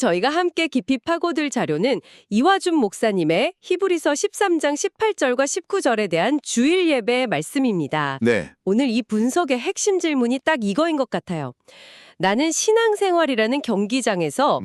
저희가 함께 깊이 파고들 자료는 이화준 목사님의 히브리서 13장 18절과 19절에 대한 주일 예배 말씀입니다. 네, 오늘 이 분석의 핵심 질문이 딱 이거인 것 같아요. 나는 신앙생활이라는 경기장에서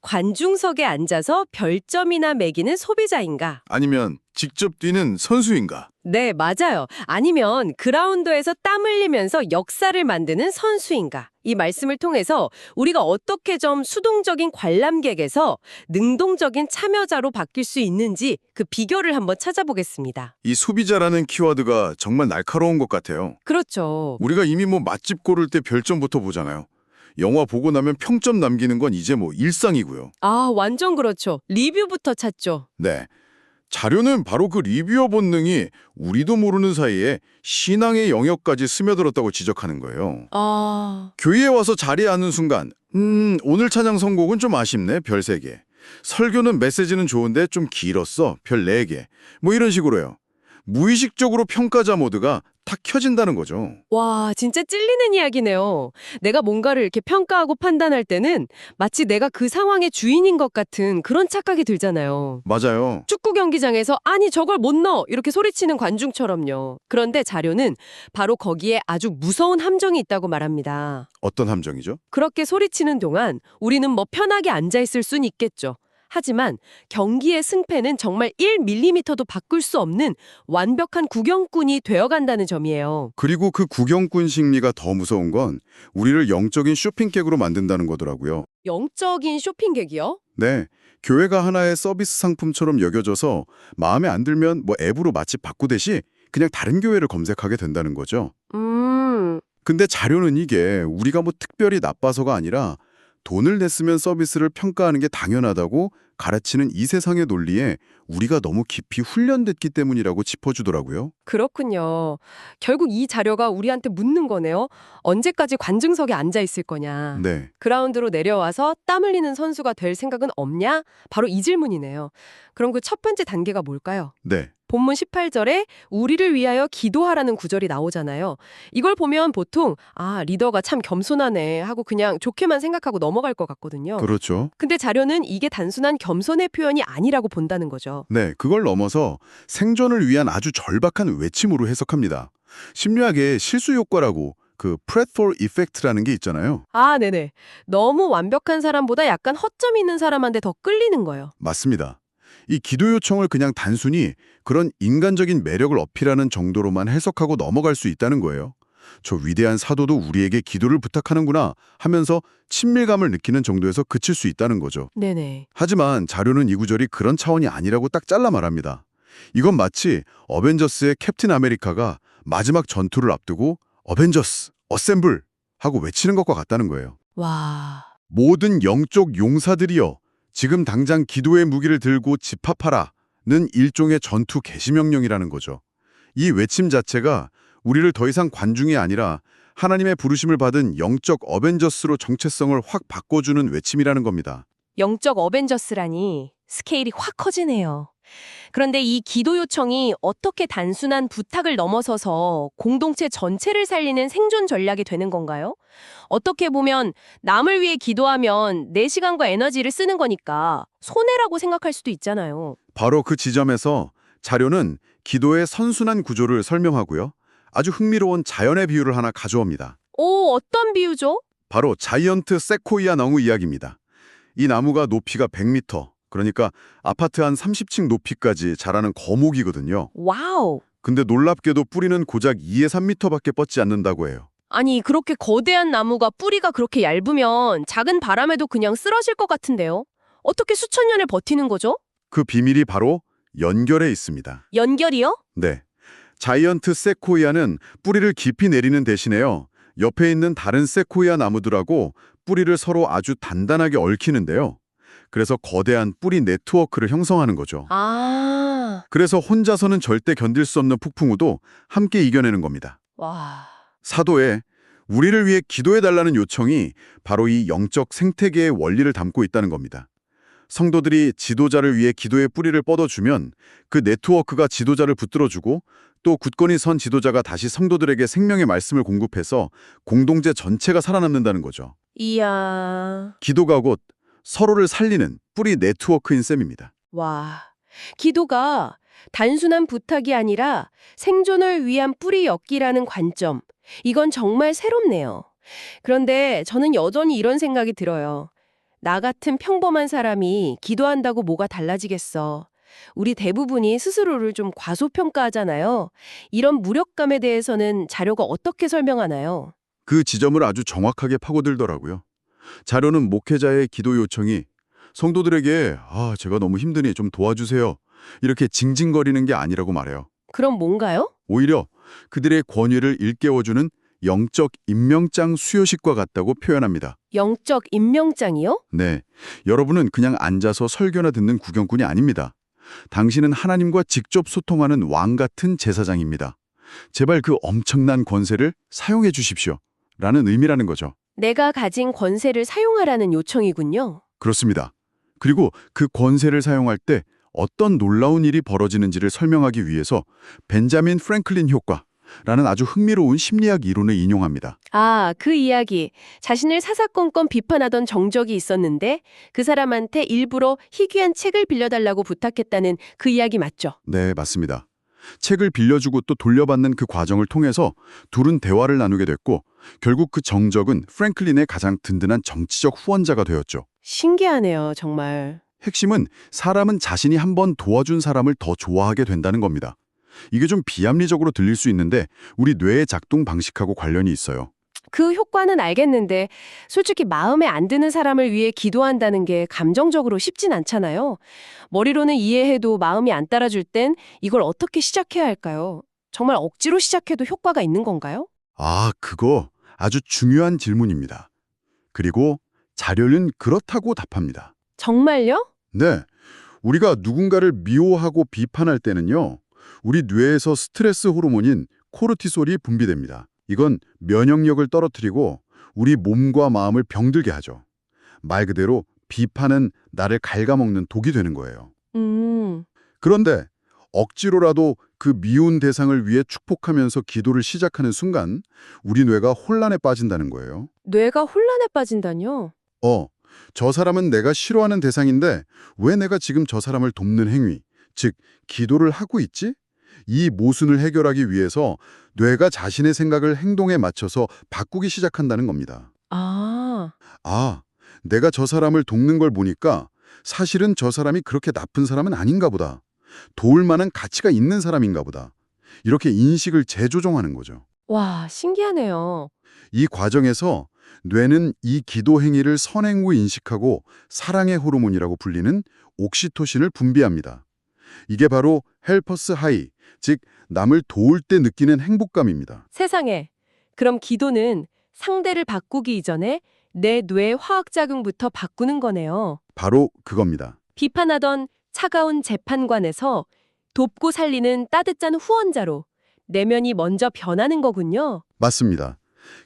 관중석에 앉아서 별점이나 매기는 소비자인가? 아니면 직접 뛰는 선수인가? 네, 맞아요. 아니면 그라운드에서 땀 흘리면서 역사를 만드는 선수인가? 이 말씀을 통해서 우리가 어떻게 좀 수동적인 관람객에서 능동적인 참여자로 바뀔 수 있는지 그 비결을 한번 찾아보겠습니다. 이 소비자라는 키워드가 정말 날카로운 것 같아요. 그렇죠. 우리가 이미 맛집 고를 때 별점부터 보잖아요. 영화 보고 나면 평점 남기는 건 이제 일상이고요. 아, 완전 그렇죠. 리뷰부터 찾죠. 네. 자료는 바로 그 리뷰어 본능이 우리도 모르는 사이에 신앙의 영역까지 스며들었다고 지적하는 거예요. 교회에 와서 자리에 앉는 순간 오늘 찬양 선곡은 좀 아쉽네, 별 3개. 설교는 메시지는 좋은데 좀 길었어, 별 4개. 이런 식으로요. 무의식적으로 평가자 모드가 탁 켜진다는 거죠. 와, 진짜 찔리는 이야기네요. 내가 뭔가를 이렇게 평가하고 판단할 때는 마치 내가 그 상황의 주인인 것 같은 그런 착각이 들잖아요. 맞아요. 축구 경기장에서 아니 저걸 못 넣어 이렇게 소리치는 관중처럼요. 그런데 자료는 바로 거기에 아주 무서운 함정이 있다고 말합니다. 어떤 함정이죠? 그렇게 소리치는 동안 우리는 편하게 앉아있을 순 있겠죠. 하지만 경기의 승패는 정말 1mm도 바꿀 수 없는 완벽한 구경꾼이 되어간다는 점이에요. 그리고 그 구경꾼 심리가 더 무서운 건 우리를 영적인 쇼핑객으로 만든다는 거더라고요. 영적인 쇼핑객이요? 네, 교회가 하나의 서비스 상품처럼 여겨져서 마음에 안 들면 앱으로 맛집 바꾸듯이 그냥 다른 교회를 검색하게 된다는 거죠. 근데 자료는 이게 우리가 특별히 나빠서가 아니라 돈을 냈으면 서비스를 평가하는 게 당연하다고 가르치는 이 세상의 논리에 우리가 너무 깊이 훈련됐기 때문이라고 짚어주더라고요. 그렇군요. 결국 이 자료가 우리한테 묻는 거네요. 언제까지 관중석에 앉아 있을 거냐. 네, 그라운드로 내려와서 땀 흘리는 선수가 될 생각은 없냐? 바로 이 질문이네요. 그럼 그 첫 번째 단계가 뭘까요? 네. 본문 18절에 우리를 위하여 기도하라는 구절이 나오잖아요. 이걸 보면 보통 리더가 참 겸손하네 하고 그냥 좋게만 생각하고 넘어갈 것 같거든요. 그렇죠. 근데 자료는 이게 단순한 겸손의 표현이 아니라고 본다는 거죠. 네, 그걸 넘어서 생존을 위한 아주 절박한 외침으로 해석합니다. 심리학의 실수 효과라고 그 Pratfall Effect라는 게 있잖아요. 네네. 너무 완벽한 사람보다 약간 허점이 있는 사람한테 더 끌리는 거예요. 맞습니다. 이 기도 요청을 그냥 단순히 그런 인간적인 매력을 어필하는 정도로만 해석하고 넘어갈 수 있다는 거예요. 저 위대한 사도도 우리에게 기도를 부탁하는구나 하면서 친밀감을 느끼는 정도에서 그칠 수 있다는 거죠. 네네. 하지만 자료는 이 구절이 그런 차원이 아니라고 딱 잘라 말합니다. 이건 마치 어벤져스의 캡틴 아메리카가 마지막 전투를 앞두고 어벤져스, 어셈블 하고 외치는 것과 같다는 거예요. 와... 모든 영적 용사들이여 지금 당장 기도의 무기를 들고 집합하라는 일종의 전투 개시명령이라는 거죠. 이 외침 자체가 우리를 더 이상 관중이 아니라 하나님의 부르심을 받은 영적 어벤져스로 정체성을 확 바꿔주는 외침이라는 겁니다. 영적 어벤져스라니 스케일이 확 커지네요. 그런데 이 기도 요청이 어떻게 단순한 부탁을 넘어서서 공동체 전체를 살리는 생존 전략이 되는 건가요? 어떻게 보면 남을 위해 기도하면 내 시간과 에너지를 쓰는 거니까 손해라고 생각할 수도 있잖아요. 바로 그 지점에서 자료는 기도의 선순환 구조를 설명하고요. 아주 흥미로운 자연의 비유를 하나 가져옵니다. 어떤 비유죠? 바로 자이언트 세코이아 나무 이야기입니다. 이 나무가 높이가 100m, 그러니까 아파트 한 30층 높이까지 자라는 거목이거든요. 와우! 근데 놀랍게도 뿌리는 고작 2에서 3m밖에 뻗지 않는다고 해요. 아니, 그렇게 거대한 나무가 뿌리가 그렇게 얇으면 작은 바람에도 그냥 쓰러질 것 같은데요? 어떻게 수천 년을 버티는 거죠? 그 비밀이 바로 연결에 있습니다. 연결이요? 네. 자이언트 세코이아는 뿌리를 깊이 내리는 대신에요. 옆에 있는 다른 세코이아 나무들하고 뿌리를 서로 아주 단단하게 얽히는데요. 그래서 거대한 뿌리 네트워크를 형성하는 거죠. 그래서 혼자서는 절대 견딜 수 없는 폭풍우도 함께 이겨내는 겁니다. 와... 사도에 우리를 위해 기도해달라는 요청이 바로 이 영적 생태계의 원리를 담고 있다는 겁니다. 성도들이 지도자를 위해 기도의 뿌리를 뻗어주면 그 네트워크가 지도자를 붙들어주고 또 굳건히 선 지도자가 다시 성도들에게 생명의 말씀을 공급해서 공동체 전체가 살아남는다는 거죠. 이야... 기도가 곧 서로를 살리는 뿌리 네트워크인 셈입니다. 와, 기도가 단순한 부탁이 아니라 생존을 위한 뿌리 엮기라는 관점. 이건 정말 새롭네요. 그런데 저는 여전히 이런 생각이 들어요. 나 같은 평범한 사람이 기도한다고 뭐가 달라지겠어. 우리 대부분이 스스로를 좀 과소평가하잖아요. 이런 무력감에 대해서는 자료가 어떻게 설명하나요? 그 지점을 아주 정확하게 파고들더라고요. 자료는 목회자의 기도 요청이 성도들에게 제가 너무 힘드니 좀 도와주세요. 이렇게 징징거리는 게 아니라고 말해요. 그럼 뭔가요? 오히려 그들의 권위를 일깨워주는 영적 임명장 수여식과 같다고 표현합니다. 영적 임명장이요? 네, 여러분은 그냥 앉아서 설교나 듣는 구경꾼이 아닙니다. 당신은 하나님과 직접 소통하는 왕 같은 제사장입니다. 제발 그 엄청난 권세를 사용해 주십시오. 라는 의미라는 거죠. 내가 가진 권세를 사용하라는 요청이군요. 그렇습니다. 그리고 그 권세를 사용할 때 어떤 놀라운 일이 벌어지는지를 설명하기 위해서 벤자민 프랭클린 효과라는 아주 흥미로운 심리학 이론을 인용합니다. 아, 그 이야기. 자신을 사사건건 비판하던 정적이 있었는데 그 사람한테 일부러 희귀한 책을 빌려달라고 부탁했다는 그 이야기 맞죠? 네, 맞습니다. 책을 빌려주고 또 돌려받는 그 과정을 통해서 둘은 대화를 나누게 됐고 결국 그 정적은 프랭클린의 가장 든든한 정치적 후원자가 되었죠. 신기하네요, 정말. 핵심은 사람은 자신이 한번 도와준 사람을 더 좋아하게 된다는 겁니다. 이게 좀 비합리적으로 들릴 수 있는데 우리 뇌의 작동 방식하고 관련이 있어요. 그 효과는 알겠는데 솔직히 마음에 안 드는 사람을 위해 기도한다는 게 감정적으로 쉽진 않잖아요. 머리로는 이해해도 마음이 안 따라줄 땐 이걸 어떻게 시작해야 할까요? 정말 억지로 시작해도 효과가 있는 건가요? 그거 아주 중요한 질문입니다. 그리고 자료는 그렇다고 답합니다. 정말요? 네, 우리가 누군가를 미워하고 비판할 때는요. 우리 뇌에서 스트레스 호르몬인 코르티솔이 분비됩니다. 이건 면역력을 떨어뜨리고 우리 몸과 마음을 병들게 하죠. 말 그대로 비판은 나를 갉아먹는 독이 되는 거예요. 그런데 억지로라도 그 미운 대상을 위해 축복하면서 기도를 시작하는 순간 우리 뇌가 혼란에 빠진다는 거예요. 뇌가 혼란에 빠진다뇨? 저 사람은 내가 싫어하는 대상인데 왜 내가 지금 저 사람을 돕는 행위, 즉 기도를 하고 있지? 이 모순을 해결하기 위해서 뇌가 자신의 생각을 행동에 맞춰서 바꾸기 시작한다는 겁니다. 아, 내가 저 사람을 돕는 걸 보니까 사실은 저 사람이 그렇게 나쁜 사람은 아닌가 보다. 도울 만한 가치가 있는 사람인가 보다. 이렇게 인식을 재조정하는 거죠. 와, 신기하네요. 이 과정에서 뇌는 이 기도 행위를 선행으로 인식하고 사랑의 호르몬이라고 불리는 옥시토신을 분비합니다. 이게 바로 헬퍼스 하이, 즉 남을 도울 때 느끼는 행복감입니다. 세상에. 그럼 기도는 상대를 바꾸기 이전에 내 뇌 화학작용부터 바꾸는 거네요. 바로 그겁니다. 비판하던 차가운 재판관에서 돕고 살리는 따뜻한 후원자로 내면이 먼저 변하는 거군요. 맞습니다.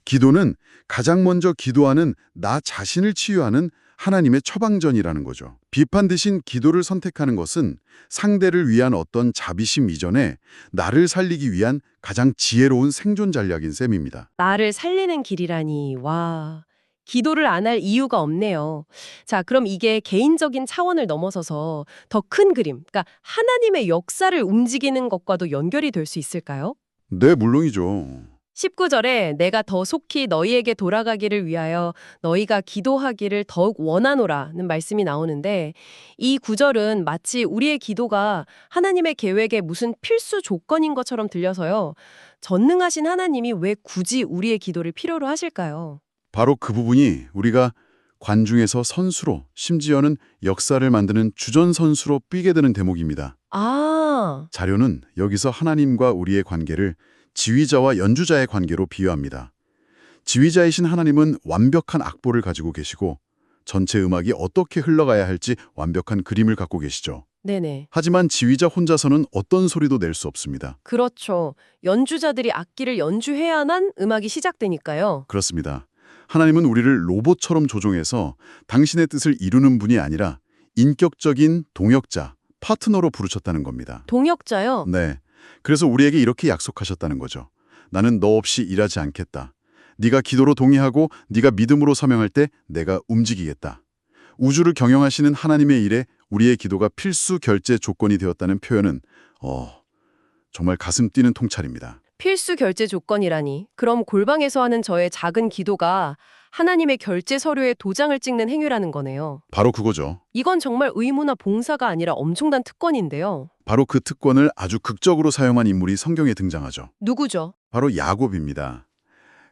기도는 가장 먼저 기도하는 나 자신을 치유하는 하나님의 처방전이라는 거죠. 비판 대신 기도를 선택하는 것은 상대를 위한 어떤 자비심 이전에 나를 살리기 위한 가장 지혜로운 생존 전략인 셈입니다. 나를 살리는 길이라니, 와. 기도를 안 할 이유가 없네요. 자, 그럼 이게 개인적인 차원을 넘어서서 더 큰 그림, 그러니까 하나님의 역사를 움직이는 것과도 연결이 될 수 있을까요? 네, 물론이죠. 19절에 내가 더 속히 너희에게 돌아가기를 위하여 너희가 기도하기를 더욱 원하노라는 말씀이 나오는데 이 구절은 마치 우리의 기도가 하나님의 계획의 무슨 필수 조건인 것처럼 들려서요. 전능하신 하나님이 왜 굳이 우리의 기도를 필요로 하실까요? 바로 그 부분이 우리가 관중에서 선수로, 심지어는 역사를 만드는 주전 선수로 뛰게 되는 대목입니다. 아, 자료는 여기서 하나님과 우리의 관계를 지휘자와 연주자의 관계로 비유합니다. 지휘자이신 하나님은 완벽한 악보를 가지고 계시고 전체 음악이 어떻게 흘러가야 할지 완벽한 그림을 갖고 계시죠. 네네. 하지만 지휘자 혼자서는 어떤 소리도 낼 수 없습니다. 그렇죠. 연주자들이 악기를 연주해야만 음악이 시작되니까요. 그렇습니다. 하나님은 우리를 로봇처럼 조종해서 당신의 뜻을 이루는 분이 아니라 인격적인 동역자, 파트너로 부르셨다는 겁니다. 동역자요? 네. 그래서 우리에게 이렇게 약속하셨다는 거죠. 나는 너 없이 일하지 않겠다. 네가 기도로 동의하고 네가 믿음으로 서명할 때 내가 움직이겠다. 우주를 경영하시는 하나님의 일에 우리의 기도가 필수 결제 조건이 되었다는 표현은 정말 가슴 뛰는 통찰입니다. 필수 결제 조건이라니. 그럼 골방에서 하는 저의 작은 기도가 하나님의 결제 서류에 도장을 찍는 행위라는 거네요. 바로 그거죠. 이건 정말 의무나 봉사가 아니라 엄청난 특권인데요. 바로 그 특권을 아주 극적으로 사용한 인물이 성경에 등장하죠. 누구죠? 바로 야곱입니다.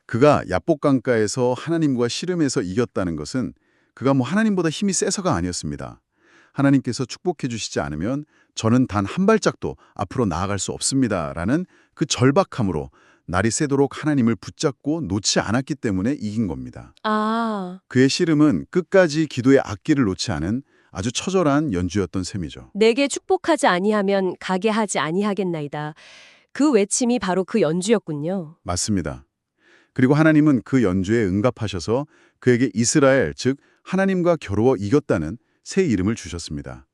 그가 야복강가에서 하나님과 씨름해서 이겼다는 것은 그가 하나님보다 힘이 세서가 아니었습니다. 하나님께서 축복해 주시지 않으면 저는 단 한 발짝도 앞으로 나아갈 수 없습니다라는 그 절박함으로 날이 새도록 하나님을 붙잡고 놓지 않았기 때문에 이긴 겁니다. 아, 그의 씨름은 끝까지 기도의 악기를 놓지 않은 아주 처절한 연주였던 셈이죠. 내게 축복하지 아니하면 가게 하지 아니하겠나이다. 그 외침이 바로 그 연주였군요. 맞습니다. 그리고 하나님은 그 연주에 응답하셔서 그에게 이스라엘, 즉 하나님과 겨루어 이겼다는 새 이름을 주셨습니다.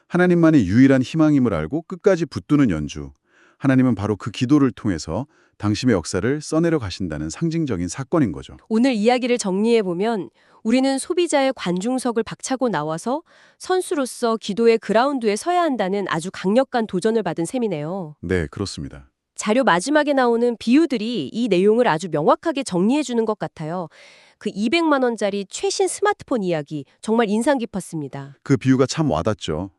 하나님만의 유일한 희망임을 알고 끝까지 붙드는 연주. 하나님은 바로 그 기도를 통해서 당신의 역사를 써내려 가신다는 상징적인 사건인 거죠. 오늘 이야기를 정리해보면 우리는 소비자의 관중석을 박차고 나와서 선수로서 기도의 그라운드에 서야 한다는 아주 강력한 도전을 받은 셈이네요. 네, 그렇습니다. 자료 마지막에 나오는 비유들이 이 내용을 아주 명확하게 정리해주는 것 같아요. 그 200만 원짜리 최신 스마트폰 이야기 정말 인상 깊었습니다. 그 비유가 참 와닿죠.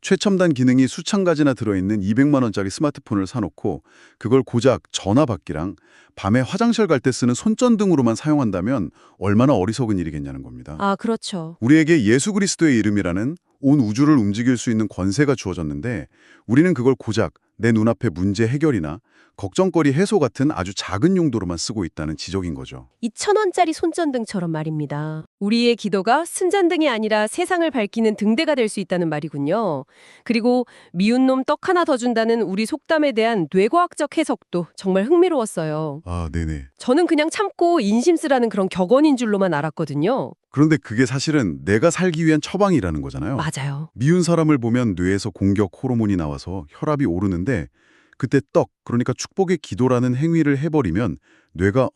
최첨단 기능이 수천 가지나 들어있는 200만 원짜리 스마트폰을 사놓고 그걸 고작 전화 받기랑 밤에 화장실 갈 때 쓰는 손전등으로만 사용한다면 얼마나 어리석은 일이겠냐는 겁니다. 아, 그렇죠. 우리에게 예수 그리스도의 이름이라는 온 우주를 움직일 수 있는 권세가 주어졌는데 우리는 그걸 고작 내 눈앞의 문제 해결이나 걱정거리 해소 같은 아주 작은 용도로만 쓰고 있다는 지적인 거죠. 2,000원짜리 손전등처럼 말입니다. 우리의 기도가 순전등이 아니라 세상을 밝히는 등대가 될 수 있다는 말이군요. 그리고 미운 놈 떡 하나 더 준다는 우리 속담에 대한 뇌과학적 해석도 정말 흥미로웠어요. 아, 네네. 저는 그냥 참고 인심 쓰라는 그런 격언인 줄로만 알았거든요. 그런데 그게 사실은 내가 살기 위한 처방이라는 거잖아요. 맞아요. 미운 사람을 보면 뇌에서 공격 호르몬이 나와서 혈압이 오르는데 그때 그러니까 축복의 기도라는 행위를 해버리면 뇌가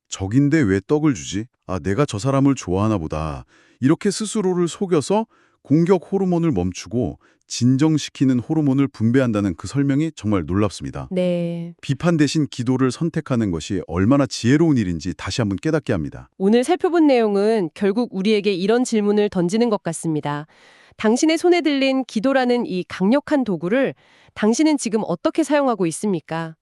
적인데 왜 떡을 주지? 아, 내가 저 사람을 좋아하나 보다. 이렇게 스스로를 속여서 공격 호르몬을 멈추고 진정시키는 호르몬을 분배한다는 그 설명이 정말 놀랍습니다. 네. 비판 대신 기도를 선택하는 것이 얼마나 지혜로운 일인지 다시 한번 깨닫게 합니다. 오늘 살펴본 내용은 결국 우리에게 이런 질문을 던지는 것 같습니다. 당신의 손에 들린 기도라는 이 강력한 도구를 당신은 지금 어떻게 사용하고 있습니까?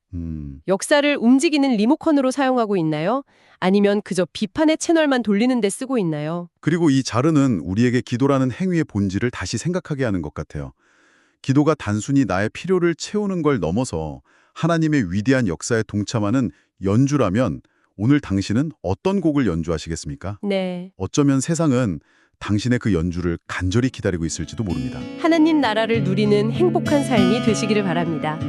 역사를 움직이는 리모컨으로 사용하고 있나요? 아니면 그저 비판의 채널만 돌리는 데 쓰고 있나요? 그리고 이 자르는 우리에게 기도라는 행위의 본질을 다시 생각하게 하는 것 같아요. 기도가 단순히 나의 필요를 채우는 걸 넘어서 하나님의 위대한 역사에 동참하는 연주라면 오늘 당신은 어떤 곡을 연주하시겠습니까? 네. 어쩌면 세상은 당신의 그 연주를 간절히 기다리고 있을지도 모릅니다. 하나님 나라를 누리는 행복한 삶이 되시기를 바랍니다.